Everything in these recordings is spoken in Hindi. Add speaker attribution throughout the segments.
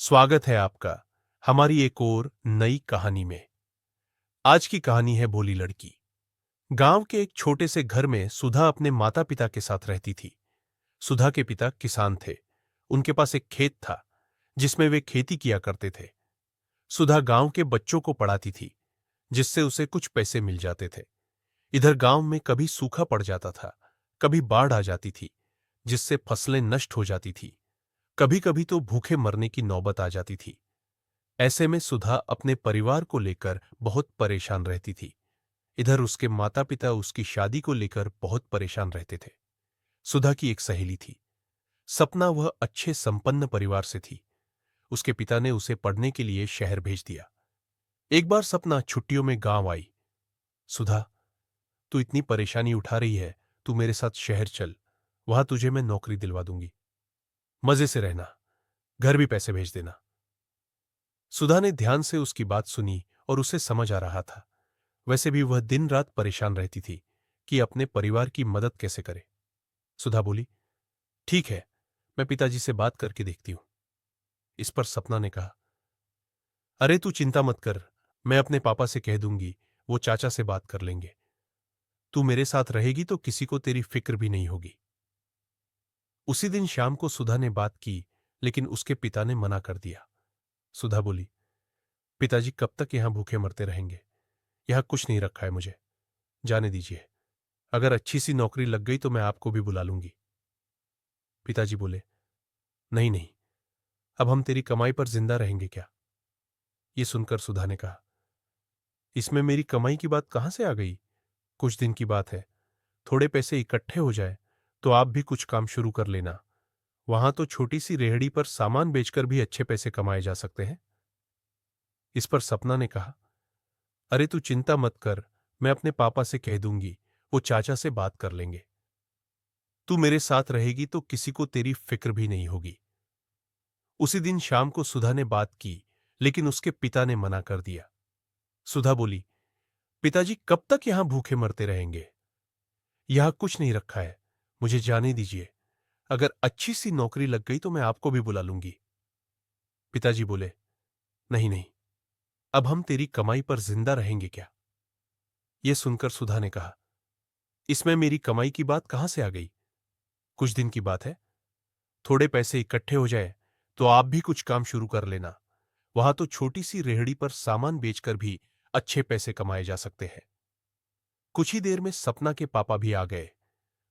Speaker 1: स्वागत है आपका हमारी एक और नई कहानी में। आज की कहानी है भोली लड़की। गांव के एक छोटे से घर में सुधा अपने माता पिता के साथ रहती थी। सुधा के पिता किसान थे। उनके पास एक खेत था जिसमें वे खेती किया करते थे। सुधा गांव के बच्चों को पढ़ाती थी जिससे उसे कुछ पैसे मिल जाते थे। इधर गांव में कभी सूखा पड़ जाता था, कभी बाढ़ आ जाती थी जिससे फसलें नष्ट हो जाती थी। कभी कभी तो भूखे मरने की नौबत आ जाती थी। ऐसे में सुधा अपने परिवार को लेकर बहुत परेशान रहती थी। इधर उसके माता पिता उसकी शादी को लेकर बहुत परेशान रहते थे। सुधा की एक सहेली थी सपना। वह अच्छे संपन्न परिवार से थी। उसके पिता ने उसे पढ़ने के लिए शहर भेज दिया। एक बार सपना छुट्टियों में गांव आई। सुधा, तू इतनी परेशानी उठा रही है, तू मेरे साथ शहर चल, वहां तुझे मैं नौकरी दिलवा दूंगी। मजे से रहना, घर भी पैसे भेज देना। सुधा ने ध्यान से उसकी बात सुनी और उसे समझ आ रहा था। वैसे भी वह दिन रात परेशान रहती थी कि अपने परिवार की मदद कैसे करे। सुधा बोली, ठीक है, मैं पिताजी से बात करके देखती हूं। इस पर सपना ने कहा, अरे तू चिंता मत कर, मैं अपने पापा से कह दूंगी, वो चाचा से बात कर लेंगे। तू मेरे साथ रहेगी तो किसी को तेरी फिक्र भी नहीं होगी। उसी दिन शाम को सुधा ने बात की, लेकिन उसके पिता ने मना कर दिया। सुधा बोली, पिताजी कब तक यहां भूखे मरते रहेंगे? यहां कुछ नहीं रखा है मुझे, जाने दीजिए। अगर अच्छी सी नौकरी लग गई तो मैं आपको भी बुला लूंगी। पिताजी बोले, नहीं नहीं, अब हम तेरी कमाई पर जिंदा रहेंगे क्या? ये सुनकर सुधा ने कहा, इसमें मेरी कमाई की बात कहां से आ गई? कुछ दिन की बात है, थोड़े पैसे इकट्ठे हो जाए तो आप भी कुछ काम शुरू कर लेना। वहां तो छोटी सी रेहड़ी पर सामान बेचकर भी अच्छे पैसे कमाए जा सकते हैं। इस पर सपना ने कहा, अरे तू चिंता मत कर, मैं अपने पापा से कह दूंगी, वो चाचा से बात कर लेंगे। तू मेरे साथ रहेगी तो किसी को तेरी फिक्र भी नहीं होगी। उसी दिन शाम को सुधा ने बात की, लेकिन उसके पिता ने मना कर दिया। सुधा बोली, पिताजी कब तक यहां भूखे मरते रहेंगे? यहां कुछ नहीं रखा है, मुझे जाने दीजिए। अगर अच्छी सी नौकरी लग गई तो मैं आपको भी बुला लूंगी। पिताजी बोले, नहीं नहीं, अब हम तेरी कमाई पर जिंदा रहेंगे क्या? यह सुनकर सुधा ने कहा, इसमें मेरी कमाई की बात कहां से आ गई? कुछ दिन की बात है, थोड़े पैसे इकट्ठे हो जाए तो आप भी कुछ काम शुरू कर लेना। वहां तो छोटी सी रेहड़ी पर सामान बेचकर भी अच्छे पैसे कमाए जा सकते हैं। कुछ ही देर में सपना के पापा भी आ गए।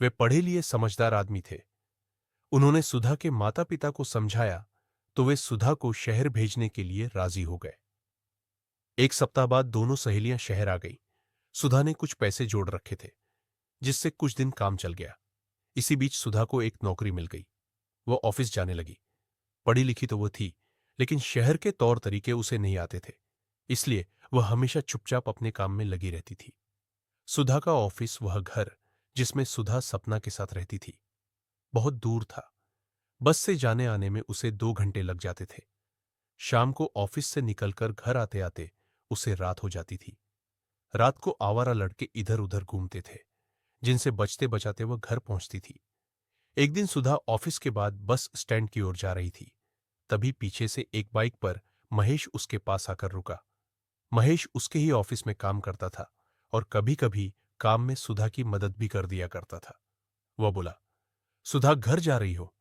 Speaker 1: वे पढ़े लिए समझदार आदमी थे। उन्होंने सुधा के माता पिता को समझाया तो वे सुधा को शहर भेजने के लिए राजी हो गए। एक सप्ताह बाद दोनों सहेलियां शहर आ गईं। सुधा ने कुछ पैसे जोड़ रखे थे जिससे कुछ दिन काम चल गया। इसी बीच सुधा को एक नौकरी मिल गई। वह ऑफिस जाने लगी। पढ़ी लिखी तो वो थी, लेकिन शहर के तौर तरीके उसे नहीं आते थे, इसलिए वह हमेशा चुपचाप अपने काम में लगी रहती थी। सुधा का ऑफिस, वह घर जिसमें सुधा सपना के साथ रहती थी, बहुत दूर था। बस से जाने आने में उसे 2 घंटे लग जाते थे। शाम को ऑफिस से निकलकर घर आते आते उसे रात हो जाती थी। रात को आवारा लड़के इधर उधर घूमते थे जिनसे बचते बचाते वह घर पहुंचती थी। एक दिन सुधा ऑफिस के बाद बस स्टैंड की ओर जा रही थी। तभी पीछे से एक बाइक पर महेश उसके पास आकर रुका। महेश उसके ही ऑफिस में काम करता था और कभी कभी काम में सुधा की मदद भी कर दिया करता था। वह बोला, सुधा घर जा रही हो,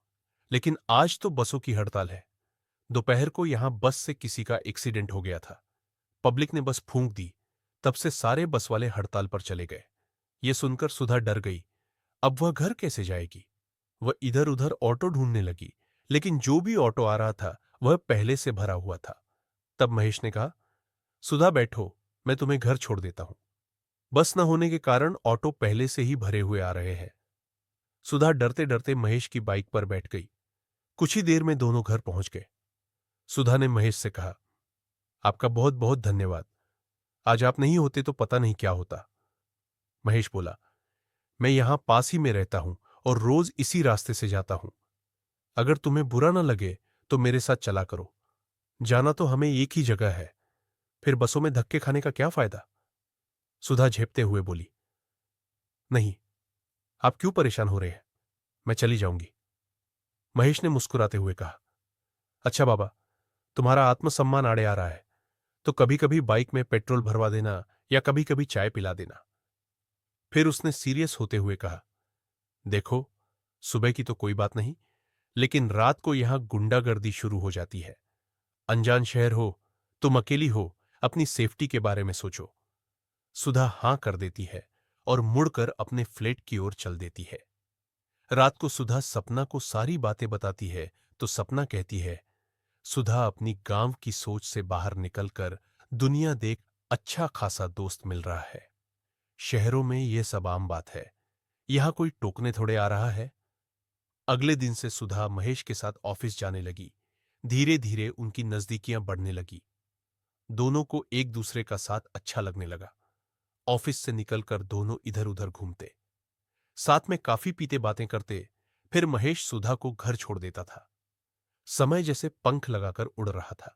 Speaker 1: लेकिन आज तो बसों की हड़ताल है। दोपहर को यहां बस से किसी का एक्सीडेंट हो गया था। पब्लिक ने बस फूंक दी, तब से सारे बस वाले हड़ताल पर चले गए। ये सुनकर सुधा डर गई। अब वह घर कैसे जाएगी? वह इधर उधर ऑटो ढूंढने लगी, लेकिन जो भी ऑटो आ रहा था वह पहले से भरा हुआ था। तब महेश ने कहा, सुधा बैठो, मैं तुम्हें घर छोड़ देता हूं। बस न होने के कारण ऑटो पहले से ही भरे हुए आ रहे हैं। सुधा डरते डरते महेश की बाइक पर बैठ गई। कुछ ही देर में दोनों घर पहुंच गए। सुधा ने महेश से कहा, आपका बहुत बहुत धन्यवाद। आज आप नहीं होते तो पता नहीं क्या होता। महेश बोला, मैं यहां पास ही में रहता हूं और रोज इसी रास्ते से जाता हूं। अगर तुम्हें बुरा ना लगे तो मेरे साथ चला करो। जाना तो हमें एक ही जगह है, फिर बसों में धक्के खाने का क्या फायदा? सुधा झेपते हुए बोली, नहीं, आप क्यों परेशान हो रहे हैं? मैं चली जाऊंगी। महेश ने मुस्कुराते हुए कहा, अच्छा बाबा, तुम्हारा आत्मसम्मान आड़े आ रहा है तो कभी कभी बाइक में पेट्रोल भरवा देना या कभी कभी चाय पिला देना। फिर उसने सीरियस होते हुए कहा, देखो, सुबह की तो कोई बात नहीं, लेकिन रात को यहां गुंडागर्दी शुरू हो जाती है। अनजान शहर हो, तुम अकेली हो, अपनी सेफ्टी के बारे में सोचो। सुधा हां कर देती है और मुड़कर अपने फ्लैट की ओर चल देती है। रात को सुधा सपना को सारी बातें बताती है तो सपना कहती है, सुधा अपनी गांव की सोच से बाहर निकलकर दुनिया देख, अच्छा खासा दोस्त मिल रहा है। शहरों में यह सब आम बात है, यहां कोई टोकने थोड़े आ रहा है। अगले दिन से सुधा महेश के साथ ऑफिस जाने लगी। धीरे धीरे उनकी नजदीकियां बढ़ने लगी। दोनों को एक दूसरे का साथ अच्छा लगने लगा। ऑफिस से निकलकर दोनों इधर उधर घूमते, साथ में काफी पीते, बातें करते। फिर महेश सुधा को घर छोड़ देता था। समय जैसे पंख लगाकर उड़ रहा था।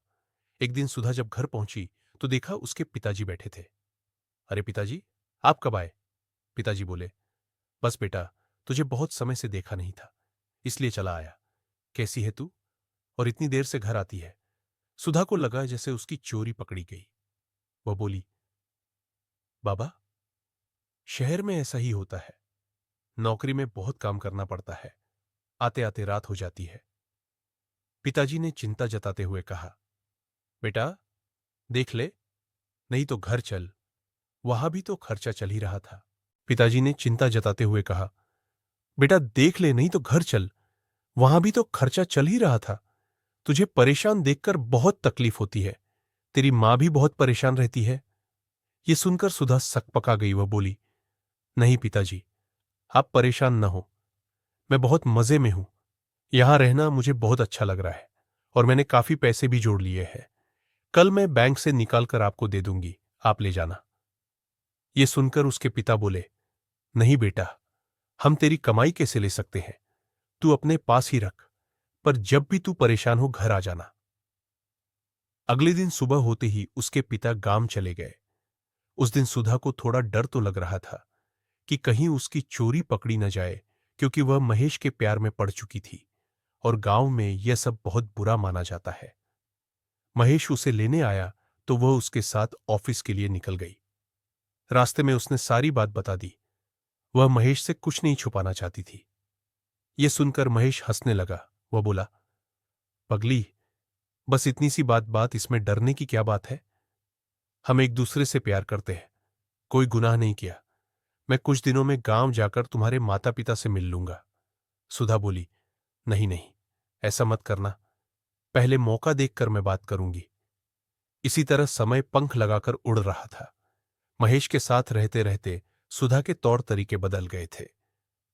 Speaker 1: एक दिन सुधा जब घर पहुंची तो देखा उसके पिताजी बैठे थे। अरे पिताजी, आप कब आए? पिताजी बोले, बस बेटा, तुझे बहुत समय से देखा नहीं था, इसलिए चला आया। कैसी है तू और इतनी देर से घर आती है? सुधा को लगा जैसे उसकी चोरी पकड़ी गई। वह बोली, बाबा, शहर में ऐसा ही होता है। नौकरी में बहुत काम करना पड़ता है, आते आते रात हो जाती है। पिताजी ने चिंता जताते हुए कहा, बेटा देख ले, नहीं तो घर चल, वहां भी तो खर्चा चल ही रहा था। पिताजी ने चिंता जताते हुए कहा, बेटा देख ले, नहीं तो घर चल, वहां भी तो खर्चा चल ही रहा था। तुझे परेशान देखकर बहुत तकलीफ होती है, तेरी मां भी बहुत परेशान रहती है। ये सुनकर सुधा सकपका गई। वह बोली, नहीं पिताजी, आप परेशान न हो, मैं बहुत मजे में हूं। यहां रहना मुझे बहुत अच्छा लग रहा है और मैंने काफी पैसे भी जोड़ लिए हैं। कल मैं बैंक से निकाल कर आपको दे दूंगी, आप ले जाना। ये सुनकर उसके पिता बोले, नहीं बेटा, हम तेरी कमाई कैसे ले सकते हैं, तू अपने पास ही रख, पर जब भी तू परेशान हो घर आ जाना। अगले दिन सुबह होते ही उसके पिता गांव चले गए। उस दिन सुधा को थोड़ा डर तो लग रहा था कि कहीं उसकी चोरी पकड़ी न जाए, क्योंकि वह महेश के प्यार में पड़ चुकी थी और गांव में यह सब बहुत बुरा माना जाता है। महेश उसे लेने आया तो वह उसके साथ ऑफिस के लिए निकल गई। रास्ते में उसने सारी बात बता दी। वह महेश से कुछ नहीं छुपाना चाहती थी। यह सुनकर महेश हंसने लगा। वह बोला, पगली, बस इतनी सी बात इसमें डरने की क्या बात है? हम एक दूसरे से प्यार करते हैं, कोई गुनाह नहीं किया। मैं कुछ दिनों में गांव जाकर तुम्हारे माता पिता से मिल लूंगा। सुधा बोली, नहीं नहीं, ऐसा मत करना, पहले मौका देखकर मैं बात करूंगी। इसी तरह समय पंख लगाकर उड़ रहा था। महेश के साथ रहते रहते सुधा के तौर तरीके बदल गए थे।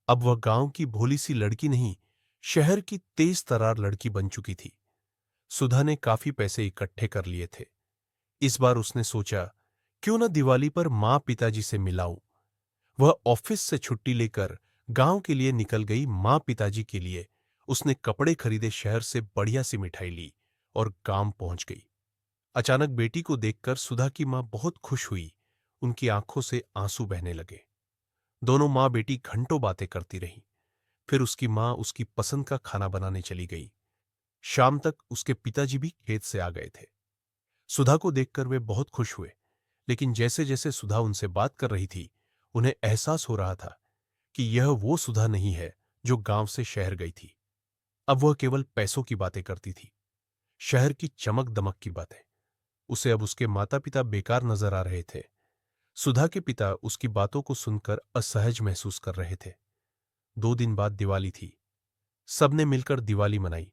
Speaker 1: अब वह गांव की भोली सी लड़की नहीं, शहर की तेज तरार लड़की बन चुकी थी। सुधा ने काफी पैसे इकट्ठे कर लिए थे। इस बार उसने सोचा, क्यों न दिवाली पर मां पिताजी से मिलाऊं। वह ऑफिस से छुट्टी लेकर गांव के लिए निकल गई। मां पिताजी के लिए उसने कपड़े खरीदे, शहर से बढ़िया सी मिठाई ली और गांव पहुंच गई। अचानक बेटी को देखकर सुधा की मां बहुत खुश हुई। उनकी आंखों से आंसू बहने लगे। दोनों मां बेटी घंटों बातें करती रहीं। फिर उसकी मां उसकी पसंद का खाना बनाने चली गई। शाम तक उसके पिताजी भी खेत से आ गए थे। सुधा को देखकर वे बहुत खुश हुए, लेकिन जैसे जैसे सुधा उनसे बात कर रही थी, उन्हें एहसास हो रहा था कि यह वो सुधा नहीं है जो गांव से शहर गई थी। अब वह केवल पैसों की बातें करती थी, शहर की चमक दमक की बातें। उसे अब उसके माता पिता बेकार नजर आ रहे थे। सुधा के पिता उसकी बातों को सुनकर असहज महसूस कर रहे थे। 2 दिन बाद दिवाली थी। सबने मिलकर दिवाली मनाई,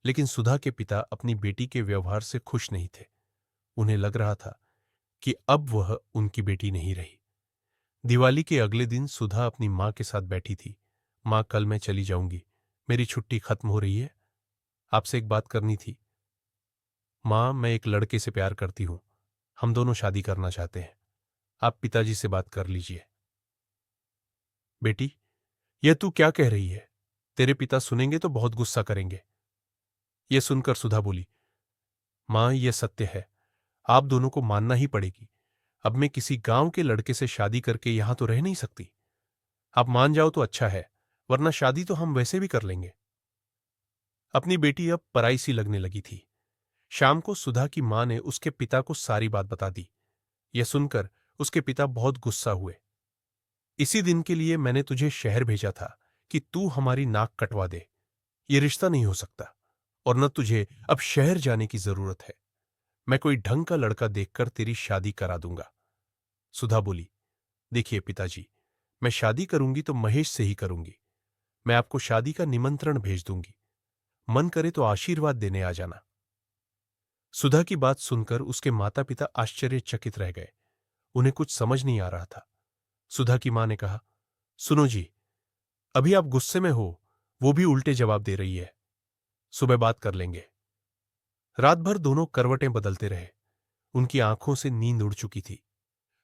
Speaker 1: लेकिन सुधा के पिता अपनी बेटी के व्यवहार से खुश नहीं थे। उन्हें लग रहा था कि अब वह उनकी बेटी नहीं रही। दिवाली के अगले दिन सुधा अपनी मां के साथ बैठी थी। मां, कल मैं चली जाऊंगी, मेरी छुट्टी खत्म हो रही है, आपसे एक बात करनी थी। मां, मैं एक लड़के से प्यार करती हूं, हम दोनों शादी करना चाहते हैं, आप पिताजी से बात कर लीजिए। बेटी, यह तू क्या कह रही है? तेरे पिता सुनेंगे तो बहुत गुस्सा करेंगे। यह सुनकर सुधा बोली, मां, यह सत्य है, आप दोनों को मानना ही पड़ेगी। अब मैं किसी गांव के लड़के से शादी करके यहां तो रह नहीं सकती। आप मान जाओ तो अच्छा है, वरना शादी तो हम वैसे भी कर लेंगे। अपनी बेटी अब पराई सी लगने लगी थी। शाम को सुधा की मां ने उसके पिता को सारी बात बता दी। यह सुनकर उसके पिता बहुत गुस्सा हुए। इसी दिन के लिए मैंने तुझे शहर भेजा था कि तू हमारी नाक कटवा दे। ये रिश्ता नहीं हो सकता और न तुझे अब शहर जाने की जरूरत है। मैं कोई ढंग का लड़का देखकर तेरी शादी करा दूंगा। सुधा बोली, देखिए पिताजी, मैं शादी करूंगी तो महेश से ही करूंगी। मैं आपको शादी का निमंत्रण भेज दूंगी। मन करे तो आशीर्वाद देने आ जाना। सुधा की बात सुनकर उसके माता पिता आश्चर्यचकित रह गए। उन्हें कुछ समझ नहीं आ रहा था। सुधा की मां ने कहा, सुनो जी, अभी आप गुस्से में हो, वो भी उल्टे जवाब दे रही है। सुबह बात कर लेंगे। रात भर दोनों करवटें बदलते रहे। उनकी आंखों से नींद उड़ चुकी थी।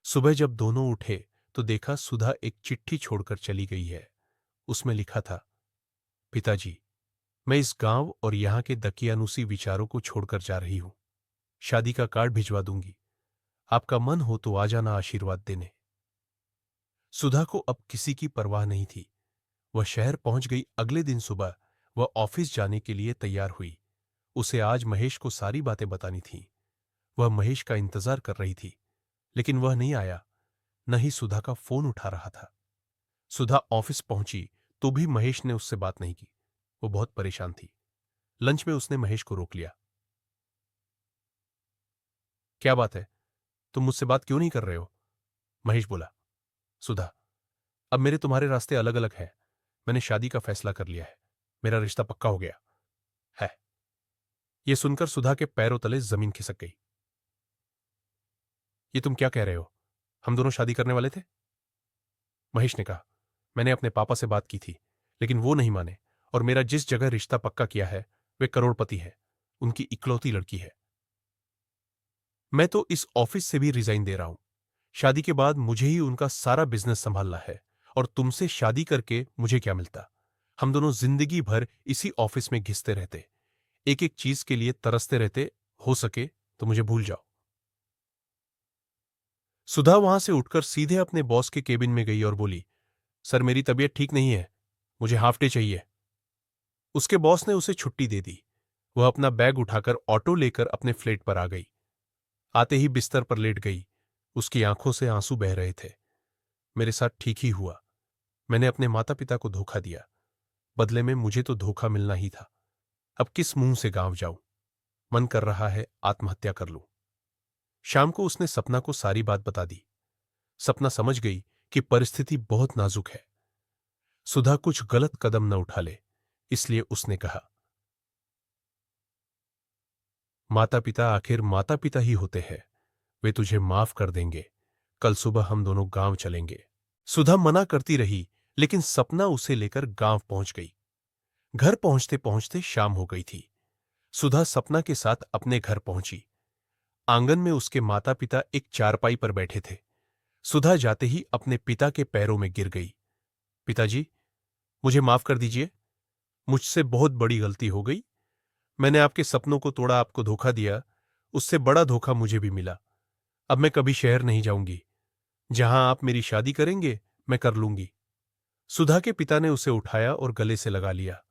Speaker 1: सुबह जब दोनों उठे तो देखा सुधा एक चिट्ठी छोड़कर चली गई है। उसमें लिखा था, पिताजी, मैं इस गांव और यहां के दकियानुसी विचारों को छोड़कर जा रही हूं। शादी का कार्ड भिजवा दूंगी। आपका मन हो तो आ जाना आशीर्वाद देने। सुधा को अब किसी की परवाह नहीं थी। वह शहर पहुंच गई। अगले दिन सुबह वह ऑफिस जाने के लिए तैयार हुई। उसे आज महेश को सारी बातें बतानी थीं। वह महेश का इंतजार कर रही थी, लेकिन वह नहीं आया, न ही सुधा का फोन उठा रहा था। सुधा ऑफिस पहुंची तो भी महेश ने उससे बात नहीं की। वो बहुत परेशान थी। लंच में उसने महेश को रोक लिया। क्या बात है, तुम मुझसे बात क्यों नहीं कर रहे हो? महेश बोला, सुधा, अब मेरे तुम्हारे रास्ते अलग अलग हैं। मैंने शादी का फैसला कर लिया है। मेरा रिश्ता पक्का हो गया है। यह सुनकर सुधा के पैरों तले जमीन खिसक गई। ये तुम क्या कह रहे हो? हम दोनों शादी करने वाले थे? महेश ने कहा, मैंने अपने पापा से बात की थी, लेकिन वो नहीं माने, और मेरा जिस जगह रिश्ता पक्का किया है वे करोड़पति है। उनकी इकलौती लड़की है। मैं तो इस ऑफिस से भी रिजाइन दे रहा हूं। शादी के बाद मुझे ही उनका सारा बिजनेस संभालना है, और तुमसे शादी करके मुझे क्या मिलता? हम दोनों जिंदगी भर इसी ऑफिस में घिसते रहते, एक एक चीज के लिए तरसते रहते। हो सके तो मुझे भूल जाओ। सुधा वहां से उठकर सीधे अपने बॉस के केबिन में गई और बोली, सर, मेरी तबीयत ठीक नहीं है, मुझे हाफ डे चाहिए। उसके बॉस ने उसे छुट्टी दे दी। वह अपना बैग उठाकर ऑटो लेकर अपने फ्लैट पर आ गई। आते ही बिस्तर पर लेट गई। उसकी आंखों से आंसू बह रहे थे। मेरे साथ ठीक ही हुआ। मैंने अपने माता पिता को धोखा दिया, बदले में मुझे तो धोखा मिलना ही था। अब किस मुंह से गांव जाऊं? मन कर रहा है आत्महत्या कर लूं। शाम को उसने सपना को सारी बात बता दी। सपना समझ गई कि परिस्थिति बहुत नाजुक है। सुधा कुछ गलत कदम न उठा ले, इसलिए उसने कहा, माता पिता आखिर माता पिता ही होते हैं। वे तुझे माफ कर देंगे। कल सुबह हम दोनों गांव चलेंगे। सुधा मना करती रही, लेकिन सपना उसे लेकर गांव पहुंच गई। घर पहुंचते पहुंचते शाम हो गई थी। सुधा सपना के साथ अपने घर पहुंची। आंगन में उसके माता पिता एक चारपाई पर बैठे थे। सुधा जाते ही अपने पिता के पैरों में गिर गई। पिताजी, मुझे माफ कर दीजिए। मुझसे बहुत बड़ी गलती हो गई। मैंने आपके सपनों को तोड़ा, आपको धोखा दिया। उससे बड़ा धोखा मुझे भी मिला। अब मैं कभी शहर नहीं जाऊंगी। जहां आप मेरी शादी करेंगे मैं कर लूंगी। सुधा के पिता ने उसे उठाया और गले से लगा लिया।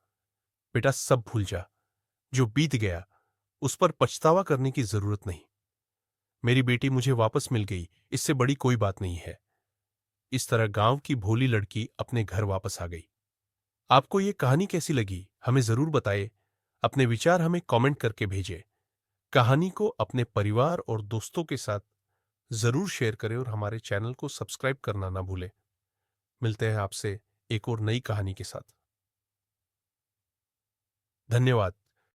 Speaker 1: बेटा, सब भूल जा। जो बीत गया उस पर पछतावा करने की जरूरत नहीं। मेरी बेटी मुझे वापस मिल गई, इससे बड़ी कोई बात नहीं है। इस तरह गांव की भोली लड़की अपने घर वापस आ गई। आपको ये कहानी कैसी लगी हमें जरूर बताएं। अपने विचार हमें कमेंट करके भेजें। कहानी को अपने परिवार और दोस्तों के साथ जरूर शेयर करें और हमारे चैनल को सब्सक्राइब करना ना भूलें। मिलते हैं आपसे एक और नई कहानी के साथ। धन्यवाद।